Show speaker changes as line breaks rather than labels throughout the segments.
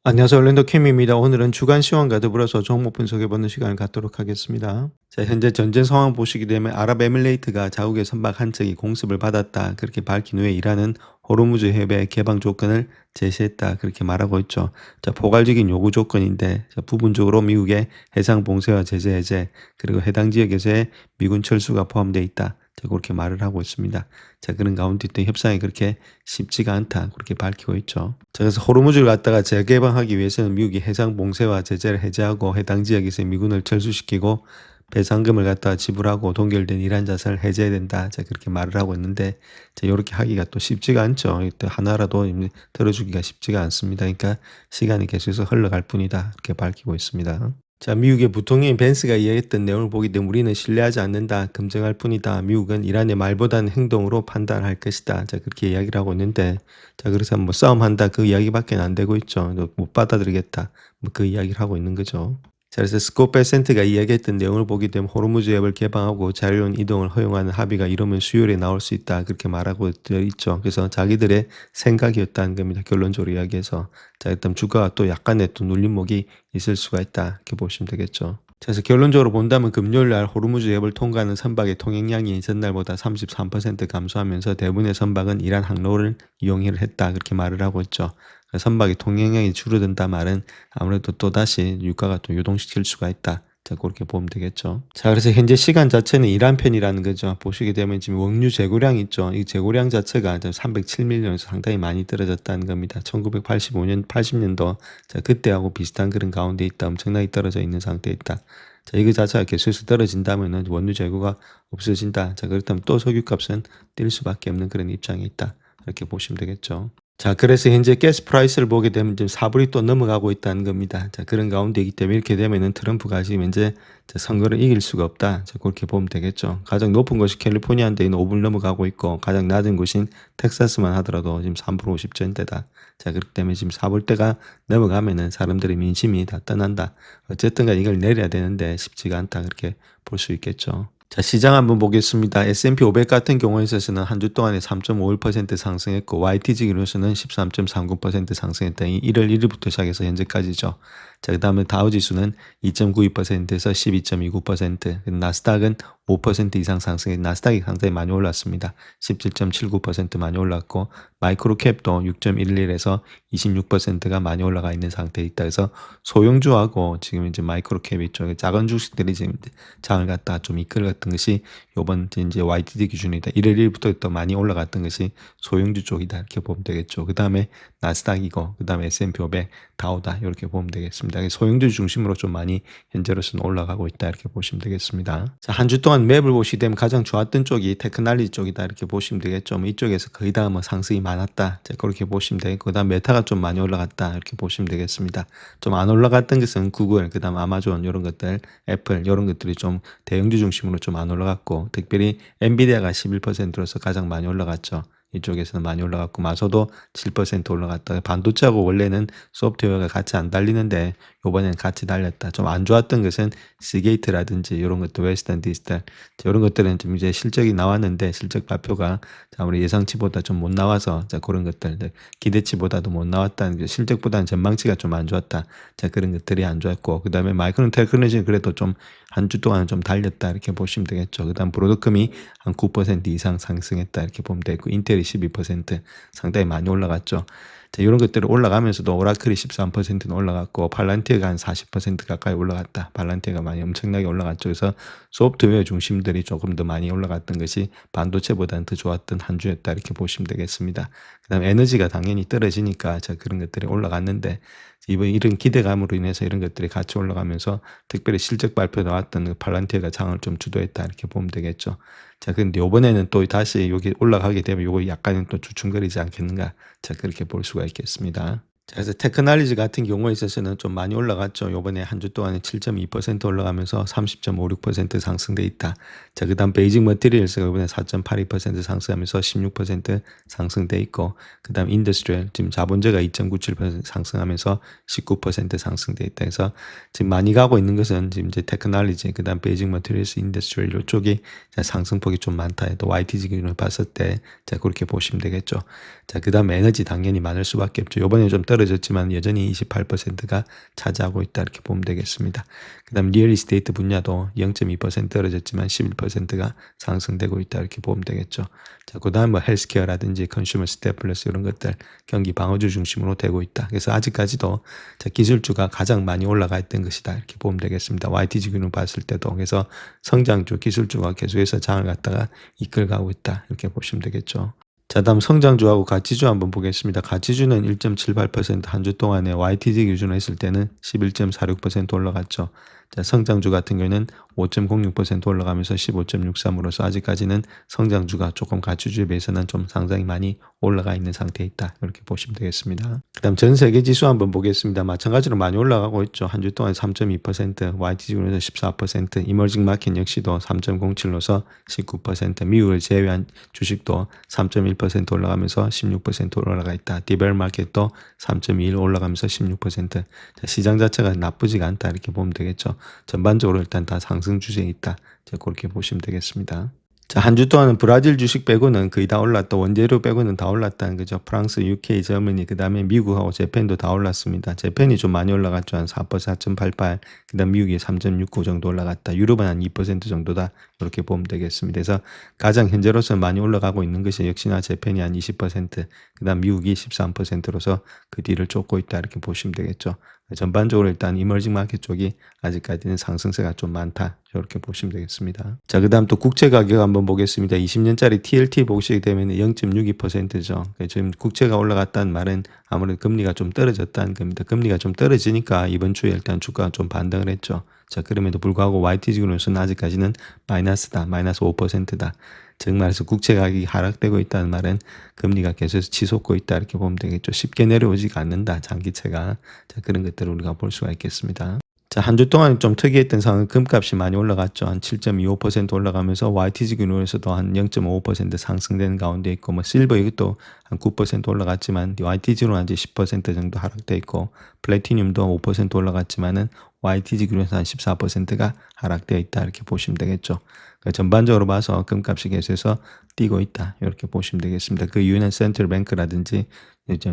안녕하세요. orlando 캠입니다. 오늘은 주간 시황과 더불어서 종목 분석해보는 시간을 갖도록 하겠습니다. 자, 현재 전쟁 상황 보시게 되면 아랍에밀레이트가 자국의 선박 한 척이 공습을 받았다. 그렇게 밝힌 후에 이란은 호르무즈 해협의 개방 조건을 제시했다. 그렇게 말하고 있죠. 자, 포괄적인 요구 조건인데 부분적으로 미국의 해상 봉쇄와 제재 해제 그리고 해당 지역에서의 미군 철수가 포함되어 있다. 자, 그렇게 말을 하고 있습니다. 자, 그런 가운데 또 협상이 그렇게 쉽지가 않다. 그렇게 밝히고 있죠. 자, 그래서 호르무즈를 갖다가 재개방하기 위해서는 미국이 해상 봉쇄와 제재를 해제하고 해당 지역에서 미군을 철수시키고 배상금을 갖다가 지불하고 동결된 이란 자산을 해제해야 된다. 자, 그렇게 말을 하고 있는데, 자, 이렇게 하기가 또 쉽지가 않죠. 또 하나라도 들어주기가 쉽지가 않습니다. 그러니까 시간이 계속해서 흘러갈 뿐이다. 이렇게 밝히고 있습니다. 자, 미국의 부통령인 벤스가 이야기했던 내용을 보게 되면 우리는 신뢰하지 않는다. 검증할 뿐이다. 미국은 이란의 말보다는 행동으로 판단할 것이다. 자, 그렇게 이야기를 하고 있는데, 자, 그래서 뭐 싸움한다. 그 이야기밖에 안 되고 있죠. 못 받아들이겠다. 뭐 그 이야기를 하고 있는 거죠. 자, 그래서 스콧 베센트가 이야기했던 내용을 보게 되면 호르무즈 앱을 개방하고 자유로운 이동을 허용하는 합의가 이루면 수요일에 나올 수 있다. 그렇게 말하고 있죠. 그래서 자기들의 생각이었다는 겁니다. 결론적으로 이야기해서. 자, 일단 주가가 또 약간의 또 눌림목이 있을 수가 있다. 이렇게 보시면 되겠죠. 자, 그래서 결론적으로 본다면 금요일 날 호르무즈 앱을 통과하는 선박의 통행량이 전날보다 33% 감소하면서 대부분의 선박은 이란 항로를 이용을 했다. 그렇게 말을 하고 있죠. 선박의 통행량이 줄어든다 말은 아무래도 또다시 유가가 또 유동시킬 수가 있다. 자, 그렇게 보면 되겠죠. 자, 그래서 현재 시간 자체는 이란 편이라는 거죠. 보시게 되면 지금 원유 재고량 있죠. 이 재고량 자체가 307밀리언에서 상당히 많이 떨어졌다는 겁니다. 1985년, 80년도 자, 그때하고 비슷한 그런 가운데 있다. 엄청나게 떨어져 있는 상태에 있다. 자, 이거 자체가 계속해서 떨어진다면은 원유 재고가 없어진다. 자, 그렇다면 또 석유값은 뛸 수밖에 없는 그런 입장에 있다. 이렇게 보시면 되겠죠. 자, 그래서 현재 가스 프라이스를 보게 되면 지금 4불이 또 넘어가고 있다는 겁니다. 자, 그런 가운데이기 때문에 이렇게 되면은 트럼프가 지금 현재 선거를 이길 수가 없다. 자, 그렇게 보면 되겠죠. 가장 높은 것이 캘리포니아인데 5불 넘어가고 있고 가장 낮은 곳인 텍사스만 하더라도 지금 3불 50전대다. 자, 그렇기 때문에 지금 4불대가 넘어가면은 사람들의 민심이 다 떠난다. 어쨌든 간 이걸 내려야 되는데 쉽지가 않다. 그렇게 볼 수 있겠죠. 자, 시장 한번 보겠습니다. S&P 500 같은 경우에 있어서는 한 주 동안에 3.51% 상승했고 YTG 기준으로서는 13.39% 상승했다. 1월 1일부터 시작해서 현재까지죠. 자, 그 다음에 다우지수는 2.92%에서 12.29%, 나스닥은 5% 이상 상승해 나스닥이 상당히 많이 올랐습니다. 17.79% 많이 올랐고 마이크로캡도 6.11에서 26%가 많이 올라가 있는 상태에 있다. 그래서 소형주하고 지금 이제 마이크로캡 있죠. 작은 주식들이 지금 장을 갖다 좀 이끌었던 것이 요번 이제 YTD 기준이다. 1월 1일부터 또 많이 올라갔던 것이 소형주 쪽이다. 이렇게 보면 되겠죠. 그 다음에 나스닥이고 그 다음에 S&P 500 다우다. 이렇게 보면 되겠습니다. 소형주 중심으로 좀 많이 현재로서는 올라가고 있다. 이렇게 보시면 되겠습니다. 자, 한 주 동안 맵을 보시게 되면 가장 좋았던 쪽이 테크놀로지 쪽이다. 이렇게 보시면 되겠죠. 뭐 이쪽에서 거의 다 뭐 상승이 많았다. 자, 그렇게 보시면 되겠고 그 다음 메타가 좀 많이 올라갔다. 이렇게 보시면 되겠습니다. 좀 안 올라갔던 것은 구글, 그 다음 아마존 이런 것들, 애플 이런 것들이 좀 대형주 중심으로 좀 안 올라갔고 특별히 엔비디아가 11%로서 가장 많이 올라갔죠. 이쪽에서는 많이 올라갔고 마소도 7% 올라갔다. 반도체하고 원래는 소프트웨어가 같이 안 달리는데 요번에는 같이 달렸다. 좀 안 좋았던 것은 시게이트라든지 이런 것들 웨스턴 디지털 이런 것들은 좀 이제 실적이 나왔는데 실적 발표가 아무리 예상치보다 좀 못 나와서 자 그런 것들 기대치보다도 못 나왔다는 실적보다는 전망치가 좀 안 좋았다. 자 그런 것들이 안 좋았고 그다음에 마이크론 테크놀로지는 그래도 좀 한 주 동안 좀 달렸다 이렇게 보시면 되겠죠. 그다음 브로드컴이 한 9% 이상 상승했다 이렇게 보면 되고 인텔이 12% 상당히 많이 올라갔죠. 자, 이런 것들이 올라가면서도 오라클이 13%는 올라갔고 팔란티어가 한 40% 가까이 올라갔다. 팔란티어가 많이 엄청나게 올라갔죠. 그래서 소프트웨어 중심들이 조금 더 많이 올라갔던 것이 반도체보다는 더 좋았던 한 주였다 이렇게 보시면 되겠습니다. 그다음 에너지가 당연히 떨어지니까 자 그런 것들이 올라갔는데 이번 이런 기대감으로 인해서 이런 것들이 같이 올라가면서 특별히 실적 발표 나왔던 그 팔란티어가 장을 좀 주도했다 이렇게 보면 되겠죠. 자, 근데 요번에는 또 다시 여기 올라가게 되면 요거 약간은 또 주춤거리지 않겠는가. 자, 그렇게 볼 수가 있겠습니다. 자, 그래서 테크놀로지 같은 경우에 있어서는 좀 많이 올라갔죠. 요번에 한 주 동안에 7.2% 올라가면서 30.56% 상승돼 있다. 자, 그 다음 베이징 머티리얼스가 요번에 4.82% 상승하면서 16% 상승돼 있고, 그 다음 인더스트리얼, 지금 자본주가 2.97% 상승하면서 19% 상승돼 있다. 그래서 지금 많이 가고 있는 것은 지금 이제 테크놀로지, 그 다음 베이징 머티리얼스, 인더스트리얼 요쪽이 상승폭이 좀 많다 해도 YTG 기준으로 봤을 때, 자, 그렇게 보시면 되겠죠. 자, 그 다음 에너지 당연히 많을 수밖에 없죠. 요번에 좀 떨어졌지만 여전히 28%가 차지하고 있다 이렇게 보면 되겠습니다. 그 다음 리얼 이스테이트 분야도 0.2% 떨어졌지만 11%가 상승되고 있다 이렇게 보면 되겠죠. 자, 그 다음 뭐 헬스케어라든지 컨슈머 스테플러스 이런 것들 경기 방어주 중심으로 되고 있다. 그래서 아직까지도 자, 기술주가 가장 많이 올라가 있던 것이다 이렇게 보면 되겠습니다. YTG 균을 봤을 때도. 그래서 성장주 기술주가 계속해서 장을 갖다가 이끌어가고 있다 이렇게 보시면 되겠죠. 자, 다음 성장주하고 가치주 한번 보겠습니다. 가치주는 1.78% 한 주 동안에 YTD 기준으로 했을 때는 11.46% 올라갔죠. 자, 성장주 같은 경우에는 5.06% 올라가면서 15.63으로서 아직까지는 성장주가 조금 가치주에 비해서는 좀 상당히 많이 올라가 있는 상태에 있다. 이렇게 보시면 되겠습니다. 그 다음 전 세계 지수 한번 보겠습니다. 마찬가지로 많이 올라가고 있죠. 한 주 동안 3.2%, YTG로서 14%, 이머징 마켓 역시도 3.07로서 19%, 미국을 제외한 주식도 3.1% 올라가면서 16% 올라가 있다. 디벨 마켓도 3.21 올라가면서 16%. 자, 시장 자체가 나쁘지가 않다. 이렇게 보면 되겠죠. 전반적으로 일단 다 상승 추세에 있다. 자, 그렇게 보시면 되겠습니다. 자, 한 주 동안은 브라질 주식 빼고는 거의 다 올랐다. 원재료 빼고는 다 올랐다는 거죠. 프랑스, UK, 저머니, 그 다음에 미국하고 재팬도 다 올랐습니다. 재팬이 좀 많이 올라갔죠. 한 4%, 4.88. 그 다음 미국이 3.69 정도 올라갔다. 유럽은 한 2% 정도다. 이렇게 보면 되겠습니다. 그래서 가장 현재로서 많이 올라가고 있는 것이 역시나 재팬이 한 20%, 그 다음 미국이 13%로서 그 뒤를 쫓고 있다. 이렇게 보시면 되겠죠. 전반적으로 일단 이머징 마켓 쪽이 아직까지는 상승세가 좀 많다. 이렇게 보시면 되겠습니다. 자, 그 다음 또 국채 가격 한번 보겠습니다. 20년짜리 TLT 보시게 되면 0.62%죠. 지금 국채가 올라갔다는 말은 아무래도 금리가 좀 떨어졌다는 겁니다. 금리가 좀 떨어지니까 이번 주에 일단 주가가 좀 반등을 했죠. 자, 그럼에도 불구하고 YTG로서는 아직까지는 마이너스다. 마이너스 5%다. 즉 말해서 국채 가격이 하락되고 있다는 말은 금리가 계속해서 치솟고 있다 이렇게 보면 되겠죠. 쉽게 내려오지가 않는다. 장기채가. 자, 그런 것들을 우리가 볼 수가 있겠습니다. 자, 한 주 동안 좀 특이했던 상황은 금값이 많이 올라갔죠. 한 7.25% 올라가면서 YTG 균으로서도 한 0.5% 상승되는 가운데 있고, 뭐 실버 이것도 한 9% 올라갔지만 YTG로 한 10% 정도 하락돼 있고, 플래티늄도 5% 올라갔지만은 YTG 균에서 한 14%가 하락되어 있다 이렇게 보시면 되겠죠. 그러니까 전반적으로 봐서 금값이 계속해서 뛰고 있다 이렇게 보시면 되겠습니다. 그 이유는 센트럴뱅크라든지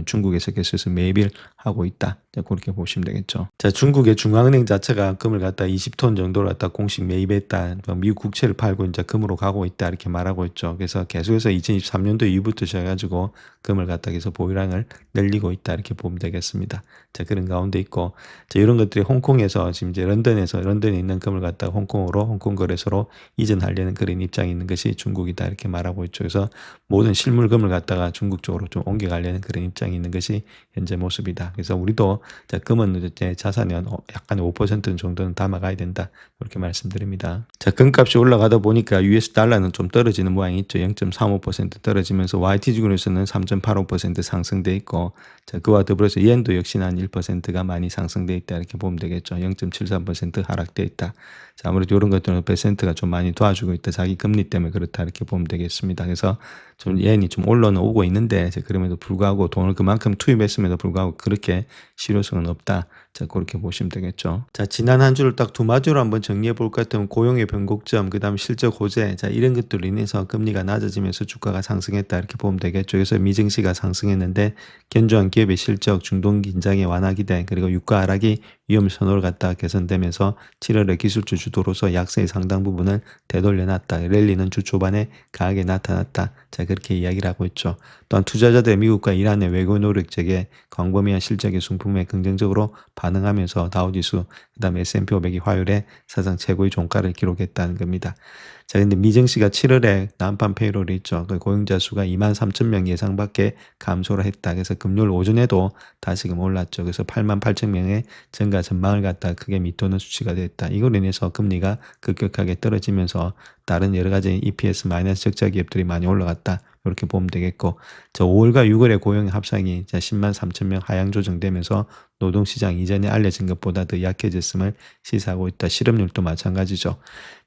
중국에서 계속해서 매입을 하고 있다. 그렇게 보시면 되겠죠. 자, 중국의 중앙은행 자체가 금을 갖다 20톤 정도를 갖다 공식 매입했다. 미국 국채를 팔고 이제 금으로 가고 있다. 이렇게 말하고 있죠. 그래서 계속해서 2023년도 이후부터 시작해가지고 금을 갖다 계속 보유량을 늘리고 있다. 이렇게 보면 되겠습니다. 자, 그런 가운데 있고, 자, 이런 것들이 홍콩에서 지금 이제 런던에 있는 금을 갖다 홍콩으로 홍콩 거래소로 이전하려는 그런 입장이 있는 것이 중국이다. 이렇게 말하고 있죠. 그래서 모든 실물금을 갖다가 중국 쪽으로 좀 옮겨가려는 그런 입장이 있는 것이 현재 모습이다. 그래서 우리도 자, 금은 이제 자산에 약간 5% 정도는 담아가야 된다. 이렇게 말씀드립니다. 자, 금값이 올라가다 보니까 US 달러는 좀 떨어지는 모양이 있죠. 0.35% 떨어지면서 YTG에서는 3.85% 상승돼 있고, 자, 그와 더불어서 엔도 역시나 한 1%가 많이 상승돼 있다. 이렇게 보면 되겠죠. 0.73% 하락돼 있다. 자, 아무래도 이런 것들은 퍼센트가 좀 많이 도와주고 있다. 자기 금리 때문에 그렇다. 이렇게 보면 되겠습니다. 그래서 좀 엔이 좀 올라는 오고 있는데, 그럼에도 불구하고 돈을 그만큼 투입했음에도 불구하고 그렇게 실효성은 없다. 자, 그렇게 보시면 되겠죠. 자, 지난 한 주를 딱 두 마디로 한번 정리해 볼 것 같으면 고용의 변곡점, 그 다음 실적 호재, 자, 이런 것들로 인해서 금리가 낮아지면서 주가가 상승했다. 이렇게 보면 되겠죠. 그래서 미증시가 상승했는데 견조한 기업의 실적, 중동 긴장의 완화 기대, 그리고 유가 하락이 위험 선호를 갖다 개선되면서 7월에 기술주 주도로서 약세의 상당 부분을 되돌려놨다. 랠리는 주 초반에 강하게 나타났다. 자, 그렇게 이야기를 하고 있죠. 또한 투자자들의 미국과 이란의 외교 노력적에 광범위한 실적의 순풍에 긍정적으로 반응하면서 다우지수, 그 다음에 S&P 500이 화요일에 사상 최고의 종가를 기록했다는 겁니다. 자, 근데 미증시가 7월에 난판 페이롤이 있죠. 그 고용자 수가 23,000명 예상밖에 감소를 했다. 그래서 금요일 오전에도 다시금 올랐죠. 그래서 88,000명의 증가 전망을 갖다 크게 밑도는 수치가 됐다. 이걸로 인해서 금리가 급격하게 떨어지면서 다른 여러 가지 EPS 마이너스 적자 기업들이 많이 올라갔다. 이렇게 보면 되겠고, 저 5월과 6월의 고용 합상이 10만 3천 명 하향 조정되면서 노동시장 이전에 알려진 것보다 더 약해졌음을 시사하고 있다. 실업률도 마찬가지죠.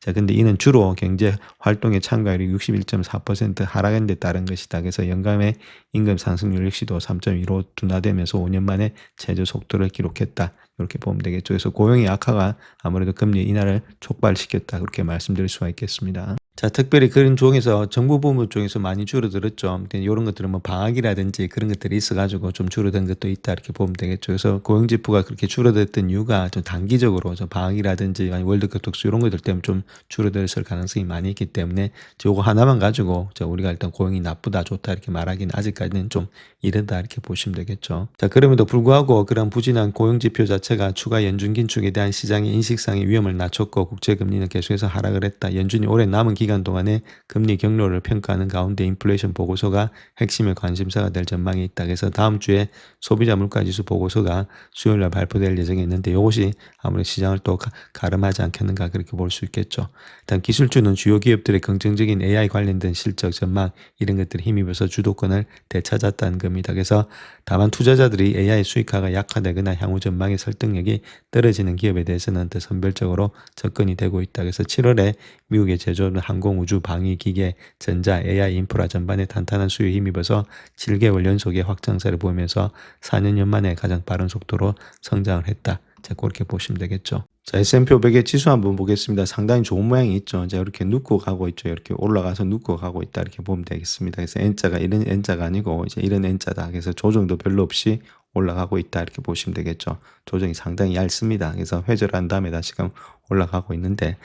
자, 근데 이는 주로 경제 활동의 참가율이 61.4% 하락한 데 따른 것이다. 그래서 연간의 임금 상승률 역시도 3.15 둔화되면서 5년 만에 최저 속도를 기록했다. 이렇게 보면 되겠죠. 그래서 고용의 악화가 아무래도 금리 인하를 촉발시켰다. 그렇게 말씀드릴 수가 있겠습니다. 자, 특별히 그런 쪽에서 정부 부문 쪽에서 많이 줄어들었죠. 근데 요런 것들은 뭐 방학이라든지 그런 것들이 있어 가지고 좀 줄어든 것도 있다 이렇게 보면 되겠죠. 그래서 고용지표가 그렇게 줄어들었던 이유가 좀 단기적으로 좀 방학이라든지 아니면 월드컵 특수 요런 것들 때문에 좀 줄어들었을 가능성이 많이 있기 때문에 요거 하나만 가지고 우리가 일단 고용이 나쁘다 좋다 이렇게 말하기는 아직까지는 좀 이르다 이렇게 보시면 되겠죠. 자, 그럼에도 불구하고 그런 부진한 고용지표 자체가 추가 연준 긴축에 대한 시장의 인식상의 위험을 낮췄고 국제금리는 계속해서 하락을 했다. 연준이 올해 남은 기간 동안에 금리 경로를 평가하는 가운데 인플레이션 보고서가 핵심의 관심사가 될 전망이 있다. 그래서 다음 주에 소비자 물가지수 보고서가 수요일 날 발표될 예정이 있는데 이것이 아무래도 시장을 또 가름하지 않겠는가 그렇게 볼 수 있겠죠. 일단 기술주는 주요 기업들의 긍정적인 AI 관련된 실적 전망 이런 것들이 힘입어서 주도권을 되찾았다는 겁니다. 그래서 다만 투자자들이 AI 수익화가 약화되거나 향후 전망의 설득력이 떨어지는 기업에 대해서는 더 선별적으로 접근이 되고 있다. 그래서 7월에 미국의 제조업은 항공, 우주, 방위, 기계, 전자, AI 인프라 전반에 탄탄한 수요에 힘입어서 7개월 연속의 확장세를 보이면서 4년 만에 가장 빠른 속도로 성장을 했다. 자, 그렇게 보시면 되겠죠. 자, S&P 500의 지수 한번 보겠습니다. 상당히 좋은 모양이 있죠. 자, 이렇게 눕고 가고 있죠. 이렇게 올라가서 눕고 가고 있다. 이렇게 보면 되겠습니다. 그래서 N자가 이런 N자가 아니고 이제 이런 N자다. 그래서 조정도 별로 없이 올라가고 있다. 이렇게 보시면 되겠죠. 조정이 상당히 얇습니다. 그래서 회절한 다음에 다시금 올라가고 있는데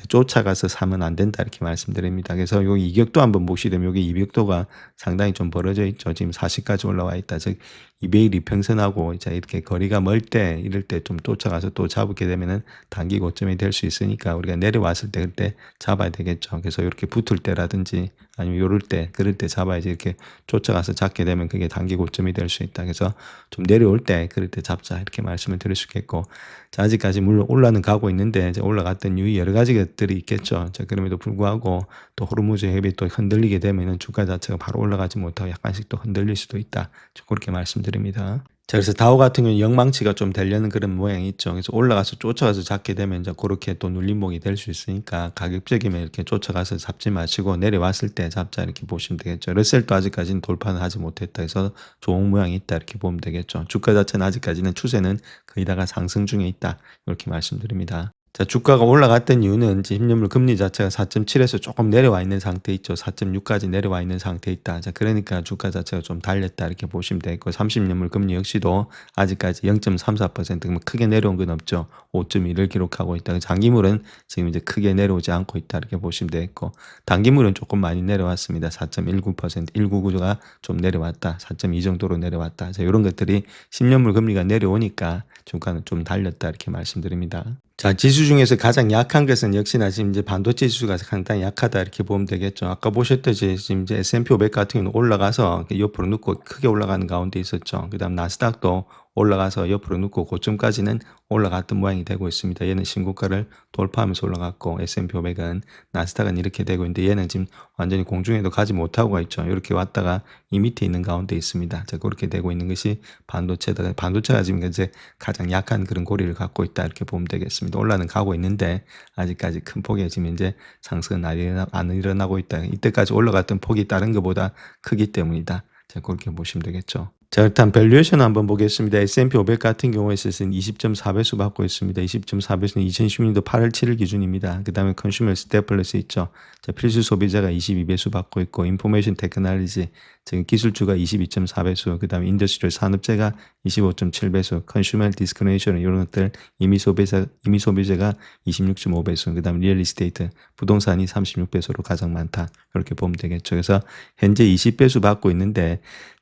쫓아가서 사면 안 된다 이렇게 말씀드립니다. 그래서 요 이격도 한번 보시게 되면 여기 이격도가 상당히 좀 벌어져 있죠. 지금 40까지 올라와 있다. 즉 200일 이평선하고 이제 이렇게 거리가 멀 때 이럴 때 좀 쫓아가서 또 잡게 되면은 단기 고점이 될 수 있으니까 우리가 내려왔을 때 그때 잡아야 되겠죠. 그래서 이렇게 붙을 때라든지 아니면 요럴 때 그럴 때 잡아야지. 이렇게 쫓아가서 잡게 되면 그게 단기 고점이 될 수 있다. 그래서 좀 내려올 때 그럴 때 잡자 이렇게 말씀을 드릴 수 있겠고, 자, 아직까지 물론 올라는 가고 있는데 이제 올라갔던 이유 여러 가지 것들이 있겠죠. 자, 그럼에도 불구하고 또 호르무즈 해협이 또 흔들리게 되면은 주가 자체가 바로 올라가지 못하고 약간씩 또 흔들릴 수도 있다. 그렇게 말씀드립니다. 자, 그래서 다우 같은 경우는 영망치가 좀 되려는 그런 모양이 있죠. 그래서 올라가서 쫓아가서 잡게 되면 이제 그렇게 또 눌림목이 될 수 있으니까 가격적이면 이렇게 쫓아가서 잡지 마시고 내려왔을 때 잡자 이렇게 보시면 되겠죠. 러셀도 아직까지는 돌파는 하지 못했다 해서 좋은 모양이 있다 이렇게 보면 되겠죠. 주가 자체는 아직까지는 추세는 거의 다가 상승 중에 있다 이렇게 말씀드립니다. 자, 주가가 올라갔던 이유는 이제 10년물 금리 자체가 4.7에서 조금 내려와 있는 상태 있죠. 4.6까지 내려와 있는 상태 있다. 자, 그러니까 주가 자체가 좀 달렸다 이렇게 보시면 되겠고, 30년물 금리 역시도 아직까지 0.34% 크게 내려온 건 없죠. 5.1을 기록하고 있다. 장기물은 지금 이제 크게 내려오지 않고 있다 이렇게 보시면 되겠고, 단기물은 조금 많이 내려왔습니다. 4.19%, 199가 좀 내려왔다. 4.2 정도로 내려왔다. 자, 이런 것들이 10년물 금리가 내려오니까 주가는 좀 달렸다 이렇게 말씀드립니다. 자, 지수 중에서 가장 약한 것은 역시나 지금 이제 반도체 지수가 상당히 약하다 이렇게 보면 되겠죠. 아까 보셨듯이 지금 이제 S&P 500 같은 경우는 올라가서 옆으로 눕고 크게 올라가는 가운데 있었죠. 그다음 나스닥도 올라가서 옆으로 눕고 고점까지는 올라갔던 모양이 되고 있습니다. 얘는 신고가를 돌파하면서 올라갔고, S&P 500은 나스닥은 이렇게 되고 있는데 얘는 지금 완전히 공중에도 가지 못하고 가 있죠. 이렇게 왔다가 이 밑에 있는 가운데 있습니다. 자, 그렇게 되고 있는 것이 반도체다. 반도체가 지금 이제 가장 약한 그런 고리를 갖고 있다 이렇게 보면 되겠습니다. 올라는 가고 있는데 아직까지 큰 폭의 지금 이제 상승은 안 일어나고 있다. 이때까지 올라갔던 폭이 다른 것보다 크기 때문이다. 자, 그렇게 보시면 되겠죠. 자, 일단 밸류에이션 한번 보겠습니다. S&P 500 같은 경우에 있어서는 20.4배수 받고 있습니다. 20.4배수는 2016년도 8월 7일 기준입니다. 그 다음에 컨슈머 스테플러스 있죠. 자, 필수 소비자가 22배수 받고 있고, 인포메이션 테크놀로지, 즉 기술주가 22.4배수, 그 다음에 인더스트리얼 산업재가 25.7배수, 컨슈머 디스크리미네이션 이런 것들 임의 소비자가 26.5배수, 그 다음에 리얼 이스테이트 부동산이 36배수로 가장 많다. 이렇게 보면 되겠죠. 그래서 현재 20배수 받고 있는데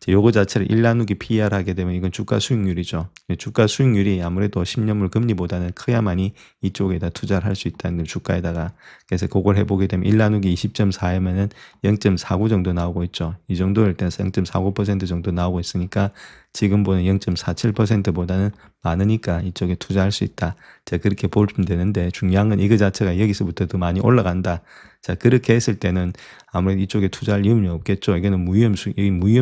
요거 자체를 1나누기 PER 하게 되면 이건 주가 수익률이죠. 주가 수익률이 아무래도 10년물 금리보다는 커야만이 이쪽에다 투자를 할 수 있다는 주가에다가. 그래서 그걸 해보게 되면 1나누기 20.4이면은 0.49 정도 나오고 있죠. 이 정도일 때는 0.49% 정도 나오고 있으니까 지금 보는 0.47%보다는 많으니까 이쪽에 투자할 수 있다. 자, 그렇게 보면 되는데 중요한 건 이거 자체가 여기서부터 더 많이 올라간다. 자, 그렇게 했을 때는 아무래도 이쪽에 투자할 이유는 없겠죠. 이거는 무위험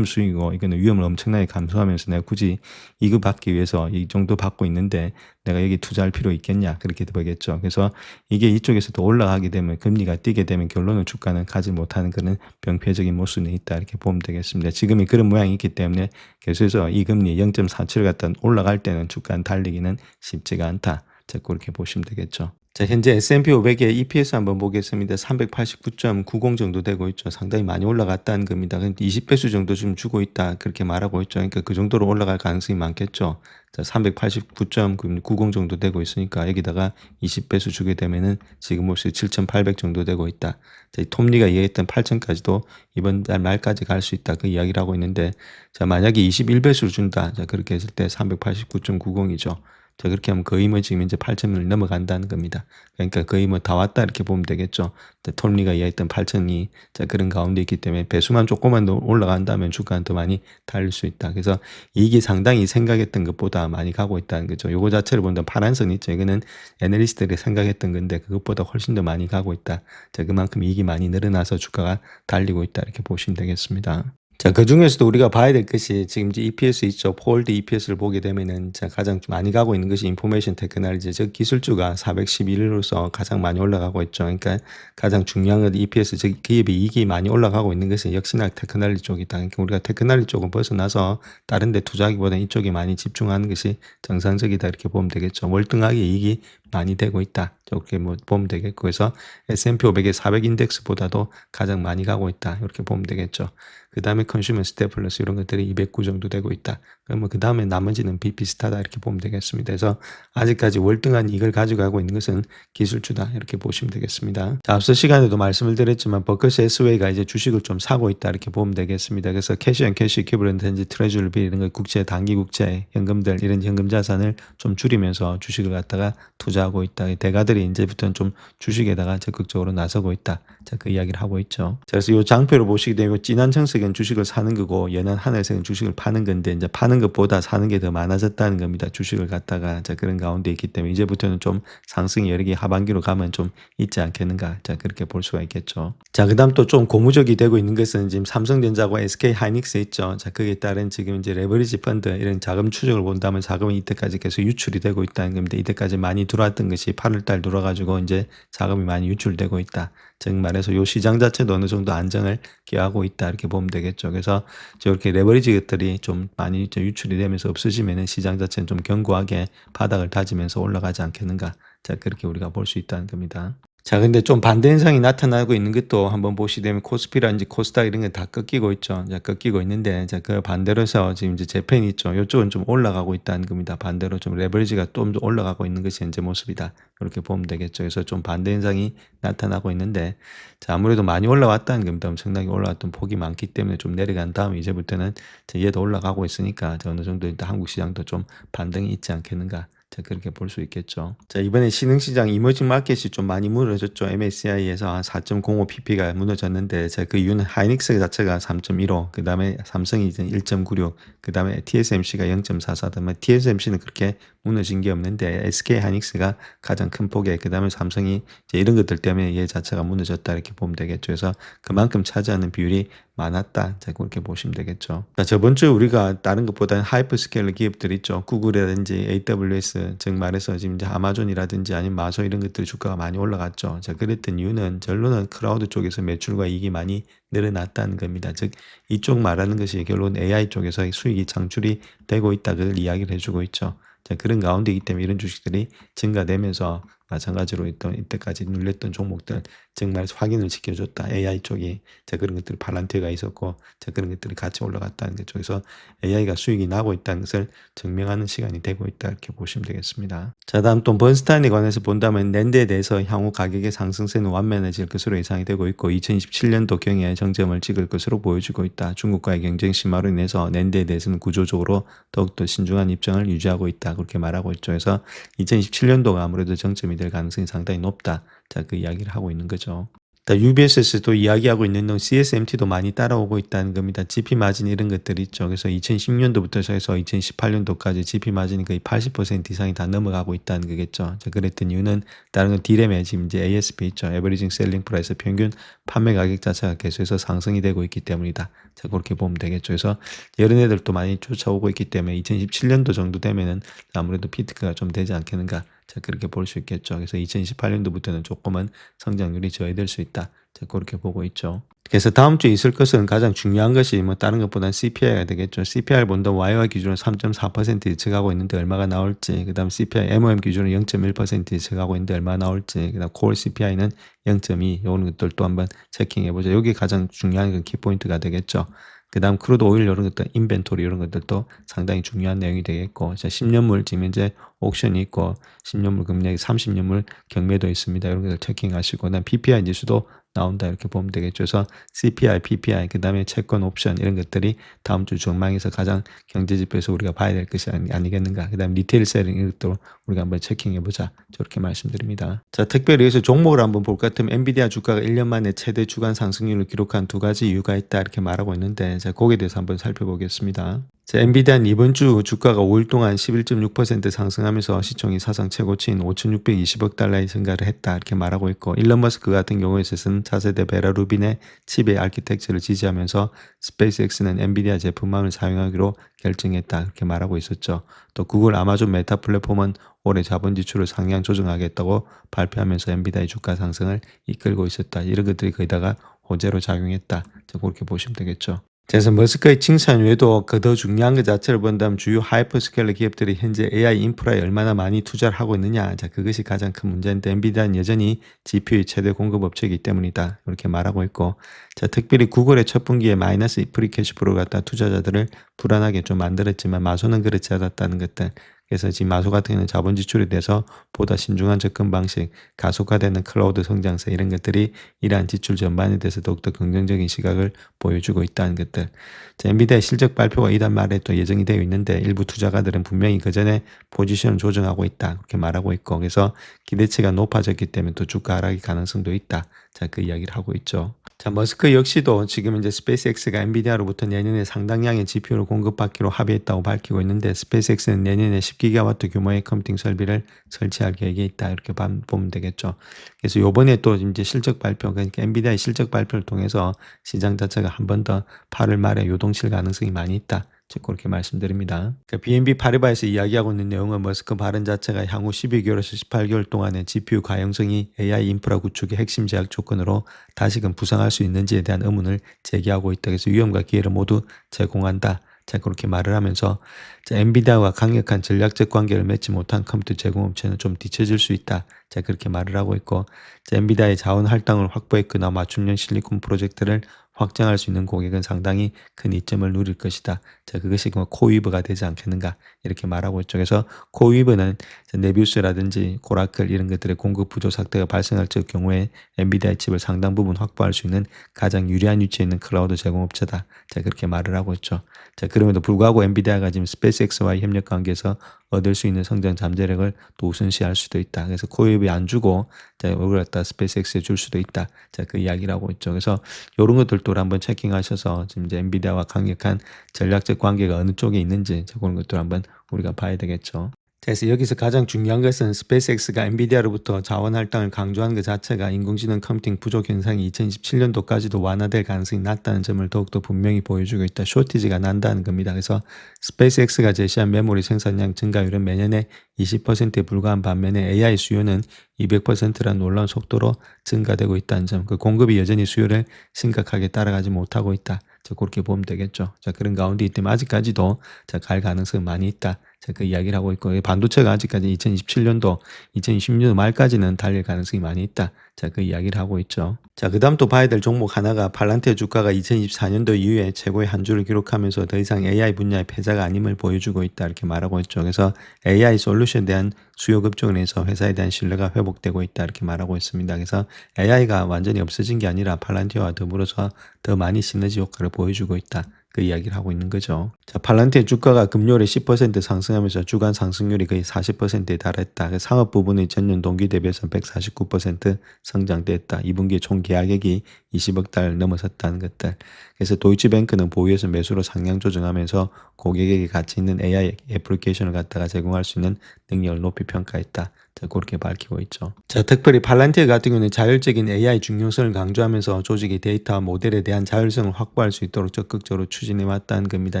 수익이고 이거는 위험을 엄청나게 감수하면서 내가 굳이 이거 받기 위해서 이 정도 받고 있는데 내가 여기 투자할 필요 있겠냐 그렇게 보겠죠. 그래서 이게 이쪽에서 더 올라가게 되면 금리가 뛰게 되면 결론은 주가는 가지 못하는 그런 병폐적인 모습이 있다 이렇게 보면 되겠습니다. 지금이 그런 모양이 있기 때문에 계속해서 이 금리 0.47을 갖다 올라갈 때는 주가는 달리기는 쉽지가 않다. 자, 그렇게 보시면 되겠죠. 자, 현재 S&P 500의 EPS 한번 보겠습니다. 389.90 정도 되고 있죠. 상당히 많이 올라갔다는 겁니다. 20배수 정도 좀 주고 있다. 그렇게 말하고 있죠. 그러니까 그 정도로 올라갈 가능성이 많겠죠. 자, 389.90 정도 되고 있으니까 여기다가 20배수 주게 되면은 지금 벌써 7,800 정도 되고 있다. 자, 이 톱니가 얘기했던 8,000까지도 이번 달 말까지 갈 수 있다. 그 이야기를 하고 있는데, 자, 만약에 21배수를 준다. 자, 그렇게 했을 때 389.90이죠. 자, 그렇게 하면 거의 뭐 지금 이제 8,000을 넘어간다는 겁니다. 그러니까 거의 뭐 다 왔다 이렇게 보면 되겠죠. 톨리가 이야기했던 8,000이 자, 그런 가운데 있기 때문에 배수만 조금만 더 올라간다면 주가는 더 많이 달릴 수 있다. 그래서 이익이 상당히 생각했던 것보다 많이 가고 있다는 거죠. 요거 자체를 본다면 파란 선 있죠. 이거는 애널리스트들이 생각했던 건데 그것보다 훨씬 더 많이 가고 있다. 자, 그만큼 이익이 많이 늘어나서 주가가 달리고 있다. 이렇게 보시면 되겠습니다. 자, 그중에서도 우리가 봐야 될 것이 지금 이제 EPS 있죠. 포월드 EPS를 보게 되면은 자, 가장 많이 가고 있는 것이 인포메이션 테크놀로지, 즉 기술주가 411로서 가장 많이 올라가고 있죠. 그러니까 가장 중요한 건 EPS, 즉 기업의 이익이 많이 올라가고 있는 것은 역시나 테크놀로지 쪽이다. 그러니까 우리가 테크놀로지 쪽은 벗어나서 다른 데 투자하기보다는 이쪽에 많이 집중하는 것이 정상적이다. 이렇게 보면 되겠죠. 월등하게 이익이 많이 되고 있다. 이렇게 뭐 보면 되겠고, 그래서 S&P 500의 400 인덱스보다도 가장 많이 가고 있다. 이렇게 보면 되겠죠. 그 다음에 컨슈머 스테플러스 이런 것들이 209 정도 되고 있다. 그러면 그 다음에 나머지는 비비슷하다 이렇게 보면 되겠습니다. 그래서 아직까지 월등한 이익을 가져가고 있는 것은 기술주다 이렇게 보시면 되겠습니다. 자, 앞서 시간에도 말씀을 드렸지만 버커스 SWA가 이제 주식을 좀 사고 있다 이렇게 보면 되겠습니다. 그래서 캐시 앤 캐시 이퀴벌런트인지 트레저리 빌 이런 거 국채, 단기 국채, 현금들 이런 현금 자산을 좀 줄이면서 주식을 갖다가 투자하고 있다. 대가들이 이제부터는 좀 주식에다가 적극적으로 나서고 있다. 자, 그 이야기를 하고 있죠. 자, 그래서 이 장표를 보시게 되면 진한 청색은 주식을 사는 거고 연한 하늘색은 주식을 파는 건데 이제 파는 것보다 사는 게 더 많아졌다는 겁니다. 주식을 갖다가 자, 그런 가운데 있기 때문에 이제부터는 좀 상승이 여러 개 하반기로 가면 좀 있지 않겠는가. 자, 그렇게 볼 수가 있겠죠. 자, 그다음 또 좀 고무적이 되고 있는 것은 지금 삼성전자고 SK 하이닉스 있죠. 자, 거기에 따른 지금 이제 레버리지 펀드 이런 자금 추적을 본다면 자금이 이때까지 계속 유출이 되고 있다는 겁니다. 이때까지 많이 들어왔던 것이 8월달 들어가지고 이제 자금이 많이 유출되고 있다. 즉 말해서 요 시장 자체도 어느 정도 안정을 기하고 있다 이렇게 보면 되겠죠. 그래서 저렇게 레버리지 것들이 좀 많이 유출이 되면서 없어지면은 시장 자체는 좀 견고하게 바닥을 다지면서 올라가지 않겠는가. 자, 그렇게 우리가 볼 수 있다는 겁니다. 자, 근데 좀 반대 현상이 나타나고 있는 것도 한번 보시게 되면 코스피라든지 코스닥 이런 게 다 꺾이고 있죠. 자, 꺾이고 있는데, 자, 그 반대로 해서 지금 이제 재팬이 있죠. 이쪽은 좀 올라가고 있다는 겁니다. 반대로 좀 레버리지가 좀 더 올라가고 있는 것이 현재 모습이다. 이렇게 보면 되겠죠. 그래서 좀 반대 현상이 나타나고 있는데, 자, 아무래도 많이 올라왔다는 겁니다. 엄청나게 올라왔던 폭이 많기 때문에 좀 내려간 다음에 이제부터는 얘도 올라가고 있으니까 어느 정도 일단 한국 시장도 좀 반등이 있지 않겠는가. 자, 그렇게 볼 수 있겠죠. 자, 이번에 신흥시장 이머징 마켓이 좀 많이 무너졌죠. MSCI에서 한 4.05pp가 무너졌는데, 자, 그 이유는 하이닉스 자체가 3.15, 그 다음에 삼성이 이제 1.96, 그 다음에 TSMC가 0.44, TSMC는 그렇게 무너진 게 없는데, SK 하이닉스가 가장 큰 폭에, 그 다음에 삼성이 이제 이런 것들 때문에 얘 자체가 무너졌다 이렇게 보면 되겠죠. 그래서 그만큼 차지하는 비율이 많았다. 자, 그렇게 보시면 되겠죠. 자, 저번 주에 우리가 다른 것보다는 하이퍼스케일러 기업들 있죠. 구글이라든지 AWS, 즉 말해서 지금 이제 아마존이라든지 아니면 마소 이런 것들 주가가 많이 올라갔죠. 자, 그랬던 이유는 결론은 클라우드 쪽에서 매출과 이익이 많이 늘어났다는 겁니다. 즉 이쪽 말하는 것이 결론 AI 쪽에서 수익이 창출이 되고 있다. 그걸 이야기를 해주고 있죠. 자, 그런 가운데이기 때문에 이런 주식들이 증가되면서 마찬가지로 이때까지 눌렸던 종목들 정말 확인을 시켜줬다. AI 쪽이 자, 그런 것들이 팔란티어가 있었고 자, 그런 것들이 같이 올라갔다는 거죠. 그래서 AI가 수익이 나고 있다는 것을 증명하는 시간이 되고 있다 이렇게 보시면 되겠습니다. 자, 다음 또 번스타인에 관해서 본다면 낸드에 대해서 향후 가격의 상승세는 완만해질 것으로 예상이 되고 있고 2027년도 경에 정점을 찍을 것으로 보여지고 있다. 중국과의 경쟁 심화로 인해서 낸드에 대해서는 구조적으로 더욱더 신중한 입장을 유지하고 있다. 그렇게 말하고 있죠. 그래서 2027년도가 아무래도 정점이 될 가능성이 상당히 높다. 자, 그 이야기를 하고 있는 거죠. UBS에서도 이야기하고 있는 동 CSMT도 많이 따라오고 있다는 겁니다. GP 마진 이런 것들이 있죠. 그래서 2010년도부터 해서 2018년도까지 GP 마진이 거의 80% 이상이 다 넘어가고 있다는 거겠죠. 자, 그랬던 이유는 다른 건 D램의 지금 이제 ASP 있죠. Averaging Selling Price 평균 판매 가격 자체가 계속해서 상승이 되고 있기 때문이다. 자, 그렇게 보면 되겠죠. 그래서 이런 애들도 많이 쫓아오고 있기 때문에 2017년도 정도 되면은 아무래도 피트가 좀 되지 않겠는가. 자, 그렇게 볼 수 있겠죠. 그래서 2028년도부터는 조금은 성장률이 저해될 수 있다. 자, 그렇게 보고 있죠. 그래서 다음 주에 있을 것은 가장 중요한 것이 뭐 다른 것보다는 CPI가 되겠죠. CPI를 본다 YY 기준으로 3.4% 예측하고 있는데 얼마가 나올지, 그다음 CPI MOM 기준으로 0.1% 예측하고 있는데 얼마가 나올지, 그다음 콜 CPI는 0.2 이런 것들도 한번 체킹해 보죠. 여기 가장 중요한 키포인트가 되겠죠. 그다음 크루드 오일 이런 것들, 인벤토리 이런 것들도 상당히 중요한 내용이 되겠고, 자, 10년물 지금 이제 옥션이 있고 10년물 금액 30년물 경매도 있습니다. 이런 것들 체킹하시고, 그다음 PPI 지수도 나온다 이렇게 보면 되겠죠. 그래서 CPI, PPI, 그다음에 채권 옵션 이런 것들이 다음 주 전망에서 가장 경제 지표에서 우리가 봐야 될 것이 아니겠는가. 그다음 리테일 셀링 이런 것도 우리가 한번 체킹해 보자. 저렇게 말씀드립니다. 자, 특별히 여기서 종목을 한번 볼 것 같으면 엔비디아 주가가 1년 만에 최대 주간 상승률을 기록한 두 가지 이유가 있다 이렇게 말하고 있는데, 자, 거기에 대해서 한번 살펴보겠습니다. 자, 엔비디아는 이번 주 주가가 5일 동안 11.6% 상승하면서 시총이 사상 최고치인 5,620억 달러의 증가를 했다 이렇게 말하고 있고, 일론 머스크 같은 경우에 있어서는 차세대 베라 루빈의 칩의 아키텍처를 지지하면서 스페이스X는 엔비디아 제품만을 사용하기로 결정했다 이렇게 말하고 있었죠. 또 구글, 아마존, 메타 플랫폼은 올해 자본 지출을 상향 조정하겠다고 발표하면서 엔비디아의 주가 상승을 이끌고 있었다. 이런 것들이 거기다가 호재로 작용했다. 그렇게 보시면 되겠죠. 그래서 머스크의 칭찬 외에도 그 더 중요한 것 자체를 본다면 주요 하이퍼스케일러 기업들이 현재 AI 인프라에 얼마나 많이 투자를 하고 있느냐. 자, 그것이 가장 큰 문제인데, 엔비디아는 여전히 GPU의 최대 공급 업체이기 때문이다. 이렇게 말하고 있고, 자, 특별히 구글의 첫 분기에 마이너스 프리 캐시플로우 갖다 투자자들을 불안하게 좀 만들었지만 마소는 그렇지 않았다는 것들. 그래서 지금 마소 같은 경우는 자본 지출에 대해서 보다 신중한 접근 방식, 가속화되는 클라우드 성장세 이런 것들이 이러한 지출 전반에 대해서 더욱더 긍정적인 시각을 보여주고 있다는 것들. 자, 엔비디아의 실적 발표가 이달 말에 또 예정이 되어 있는데, 일부 투자가들은 분명히 그 전에 포지션을 조정하고 있다 그렇게 말하고 있고, 그래서 기대치가 높아졌기 때문에 또 주가 하락의 가능성도 있다. 자, 그 이야기를 하고 있죠. 자, 머스크 역시도 지금 이제 스페이스X가 엔비디아로부터 내년에 상당량의 GPU를 공급받기로 합의했다고 밝히고 있는데, 스페이스X는 내년에 10기가와트 규모의 컴퓨팅 설비를 설치할 계획이 있다 이렇게 보면 되겠죠. 그래서 요번에 또 이제 실적 발표, 그러니까 엔비디아의 실적 발표를 통해서 시장 자체가 한 번 더 8월 말에 요동칠 가능성이 많이 있다. 그렇게 말씀드립니다. 그러니까 BNB 파리바에서 이야기하고 있는 내용은 머스크 발언 자체가 향후 12개월에서 18개월 동안의 GPU 가용성이 AI 인프라 구축의 핵심 제약 조건으로 다시금 부상할 수 있는지에 대한 의문을 제기하고 있다. 그래서 위험과 기회를 모두 제공한다. 자, 그렇게 말을 하면서, 자, 엔비디아와 강력한 전략적 관계를 맺지 못한 컴퓨터 제공업체는 좀 뒤처질 수 있다. 자, 그렇게 말을 하고 있고, 자, 엔비디아의 자원 할당을 확보했거나 맞춤형 실리콘 프로젝트를 확장할 수 있는 고객은 상당히 큰 이점을 누릴 것이다. 자, 그것이 코위버가 되지 않겠는가 이렇게 말하고 있죠. 그래서 코위버는 네비우스라든지 코라클 이런 것들의 공급 부족 사태가 발생할 경우에 엔비디아의 칩을 상당 부분 확보할 수 있는 가장 유리한 위치에 있는 클라우드 제공업체다. 자, 그렇게 말을 하고 있죠. 자, 그럼에도 불구하고 엔비디아가 지금 스페이스X와의 협력 관계에서 얻을 수 있는 성장 잠재력을 또 우선시할 수도 있다. 그래서 코웨이브에 안 주고, 자, 이걸 갖다 스페이스X에 줄 수도 있다. 자, 그 이야기를 하고 있죠. 그래서 이런 것들도 한번 체킹하셔서 지금 이제 엔비디아와 강력한 전략적 관계가 어느 쪽에 있는지, 자, 그런 것들 한번 우리가 봐야 되겠죠. 그래서 여기서 가장 중요한 것은 스페이스X가 엔비디아로부터 자원 할당을 강조하는 것 자체가 인공지능 컴퓨팅 부족 현상이 2027년도까지도 완화될 가능성이 낮다는 점을 더욱더 분명히 보여주고 있다. 쇼티지가 난다는 겁니다. 그래서 스페이스X가 제시한 메모리 생산량 증가율은 매년에 20%에 불과한 반면에 AI 수요는 200%라는 놀라운 속도로 증가되고 있다는 점, 그 공급이 여전히 수요를 심각하게 따라가지 못하고 있다. 자, 그렇게 보면 되겠죠. 자, 그런 가운데 있다면 아직까지도 자, 갈 가능성은 많이 있다. 자, 그 이야기를 하고 있고, 반도체가 아직까지 2027년도, 2026년 말까지는 달릴 가능성이 많이 있다. 자, 그 이야기를 하고 있죠. 자, 그 다음 또 봐야 될 종목 하나가 팔란티어 주가가 2024년도 이후에 최고의 한 주를 기록하면서 더 이상 AI 분야의 패자가 아님을 보여주고 있다. 이렇게 말하고 있죠. 그래서 AI 솔루션에 대한 수요 급증을 해서 회사에 대한 신뢰가 회복되고 있다. 이렇게 말하고 있습니다. 그래서 AI가 완전히 없어진 게 아니라 팔란티어와 더불어서 더 많이 시너지 효과를 보여주고 있다. 그 이야기를 하고 있는 거죠. 자, 팔란티의 주가가 금요일에 10% 상승하면서 주간 상승률이 거의 40%에 달했다. 상업 부분의 전년 동기 대비해서 149% 성장됐다. 2분기 총 계약액이 20억 달 넘어섰다는 것들. 그래서 도이치뱅크는 보유해서 매수로 상향 조정하면서 고객에게 가치 있는 AI 애플리케이션을 갖다가 제공할 수 있는 능력을 높이 평가했다. 자, 그렇게 밝히고 있죠. 자, 특별히 팔란티어 같은 경우는 자율적인 AI 중요성을 강조하면서 조직의 데이터와 모델에 대한 자율성을 확보할 수 있도록 적극적으로 추진해 왔다는 겁니다.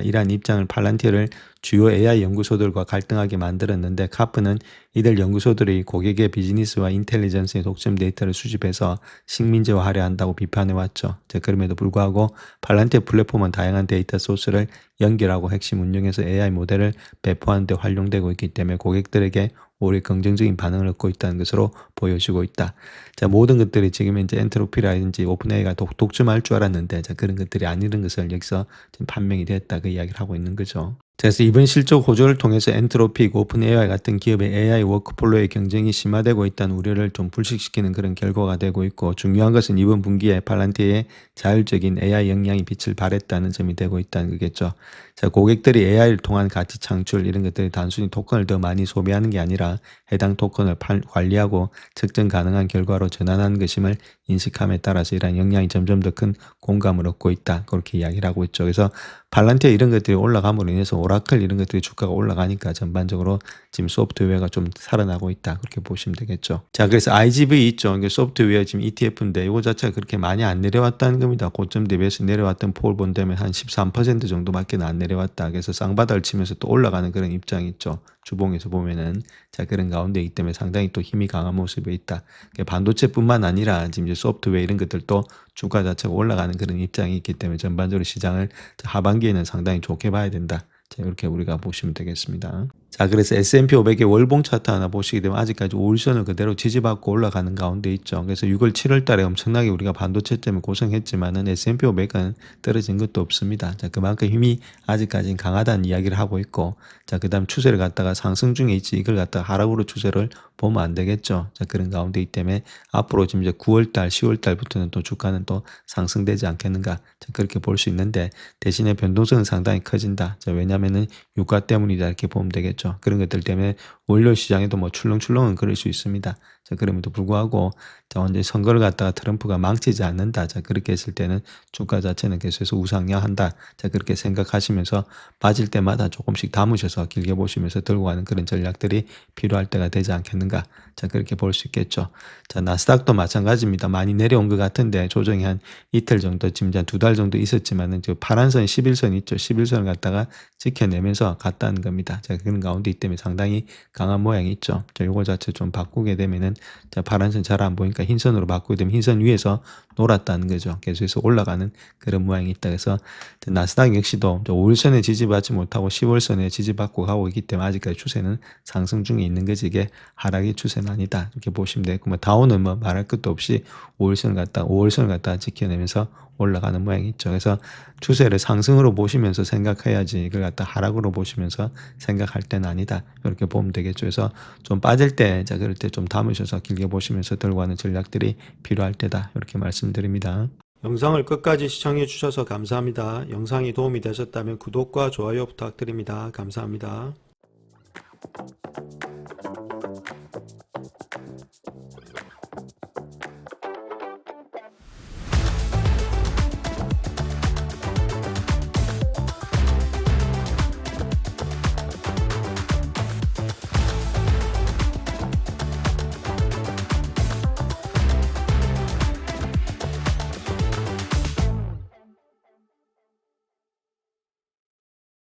이러한 입장을 팔란티어를 주요 AI 연구소들과 갈등하게 만들었는데 카프는 이들 연구소들이 고객의 비즈니스와 인텔리전스의 독점 데이터를 수집해서 식민지화하려 한다고 비판해왔죠. 그럼에도 불구하고 팔란티어 플랫폼은 다양한 데이터 소스를 연결하고 핵심 운영에서 AI 모델을 배포하는 데 활용되고 있기 때문에 고객들에게 오히려 긍정적인 반응을 얻고 있다는 것으로 보여지고 있다. 자, 모든 것들이 지금 이제 엔트로피라든지 오픈AI가 독점할 줄 알았는데 자, 그런 것들이 아니라는 것을 여기서 지금 판명이 됐다 그 이야기를 하고 있는 거죠. 그래서 이번 실적 호조를 통해서 엔트로픽, 오픈AI 같은 기업의 AI 워크플로우의 경쟁이 심화되고 있다는 우려를 좀 불식시키는 그런 결과가 되고 있고 중요한 것은 이번 분기에 팔란티어의 자율적인 AI 역량이 빛을 발했다는 점이 되고 있다는 거겠죠. 자, 고객들이 AI를 통한 가치 창출 이런 것들이 단순히 토큰을 더 많이 소비하는 게 아니라 해당 토큰을 관리하고 측정 가능한 결과로 전환하는 것임을 인식함에 따라서 이러한 역량이 점점 더 큰 공감을 얻고 있다. 그렇게 이야기를 하고 있죠. 그래서 팔란티어 이런 것들이 올라감으로 인해서 오라클 이런 것들이 주가가 올라가니까 전반적으로 지금 소프트웨어가 좀 살아나고 있다. 그렇게 보시면 되겠죠. 자, 그래서 IGV 있죠. 이게 소프트웨어 지금 ETF인데 이거 자체가 그렇게 많이 안 내려왔다는 겁니다. 고점 대비해서 내려왔던 폴 본다면 한 13% 정도밖에 안 내려왔다. 그래서 쌍바닥을 치면서 또 올라가는 그런 입장이 있죠. 주봉에서 보면은 자, 그런 가운데이기 때문에 상당히 또 힘이 강한 모습에 있다. 반도체뿐만 아니라 지금 이제 소프트웨어 이런 것들도 주가 자체가 올라가는 그런 입장이 있기 때문에 전반적으로 시장을 하반기에는 상당히 좋게 봐야 된다. 자, 이렇게 우리가 보시면 되겠습니다. 자, 그래서 S&P 500의 월봉 차트 하나 보시게 되면 아직까지 5일선을 그대로 지지받고 올라가는 가운데 있죠. 그래서 6월, 7월 달에 엄청나게 우리가 반도체 때문에 고생했지만은 S&P 500은 떨어진 것도 없습니다. 자, 그만큼 힘이 아직까지는 강하다는 이야기를 하고 있고, 자, 그 다음 추세를 갖다가 상승 중에 있지, 이걸 갖다가 하락으로 추세를 보면 안 되겠죠. 자, 그런 가운데이기 때문에 앞으로 지금 이제 9월 달, 10월 달부터는 또 주가는 또 상승되지 않겠는가. 자, 그렇게 볼 수 있는데 대신에 변동성은 상당히 커진다. 자, 왜냐면은 유가 때문이다. 이렇게 보면 되겠죠. 그런 것들 때문에 원료 시장에도 뭐 출렁출렁은 그럴 수 있습니다. 자, 그럼에도 불구하고 자, 언제 선거를 갖다가 트럼프가 망치지 않는다. 자, 그렇게 했을 때는 주가 자체는 계속해서 우상향한다. 자, 그렇게 생각하시면서 빠질 때마다 조금씩 담으셔서 길게 보시면서 들고 가는 그런 전략들이 필요할 때가 되지 않겠는가. 자, 그렇게 볼 수 있겠죠. 자, 나스닥도 마찬가지입니다. 많이 내려온 것 같은데 조정이 한 이틀 정도 지금 한 2달 정도 있었지만은 저 파란 선 11선 있죠. 11선을 갖다가 지켜내면서 갔다는 겁니다. 자, 그런 가운데 이 때문에 상당히 강한 모양이 있죠. 자, 요거 자체 좀 바꾸게 되면은 자, 파란 선 잘 안 보니까 흰 선으로 바꾸게 되면 흰 선 위에서 놀았다는 거죠. 계속해서 올라가는 그런 모양이 있다. 그래서 나스닥 역시도 5일선에 지지받지 못하고 10월선에 지지받고 가고 있기 때문에 아직까지 추세는 상승 중에 있는 거지 이게 하락의 추세는 아니다. 이렇게 보시면 되고 뭐 다운은 뭐 말할 것도 없이 5월선을 갖다 지켜내면서 올라가는 모양이 있죠. 그래서 추세를 상승으로 보시면서 생각해야지 이걸 갖다 하락으로 보시면서 생각할 때는 아니다. 이렇게 보면 되겠죠. 그래서 좀 빠질 때, 자, 그럴 때 좀 담으셔서 길게 보시면서 들고 가는 전략들이 필요할 때다. 이렇게 말씀드립니다. 영상을 끝까지 시청해 주셔서 감사합니다. 영상이 도움이 되셨다면 구독과 좋아요 부탁드립니다. 감사합니다.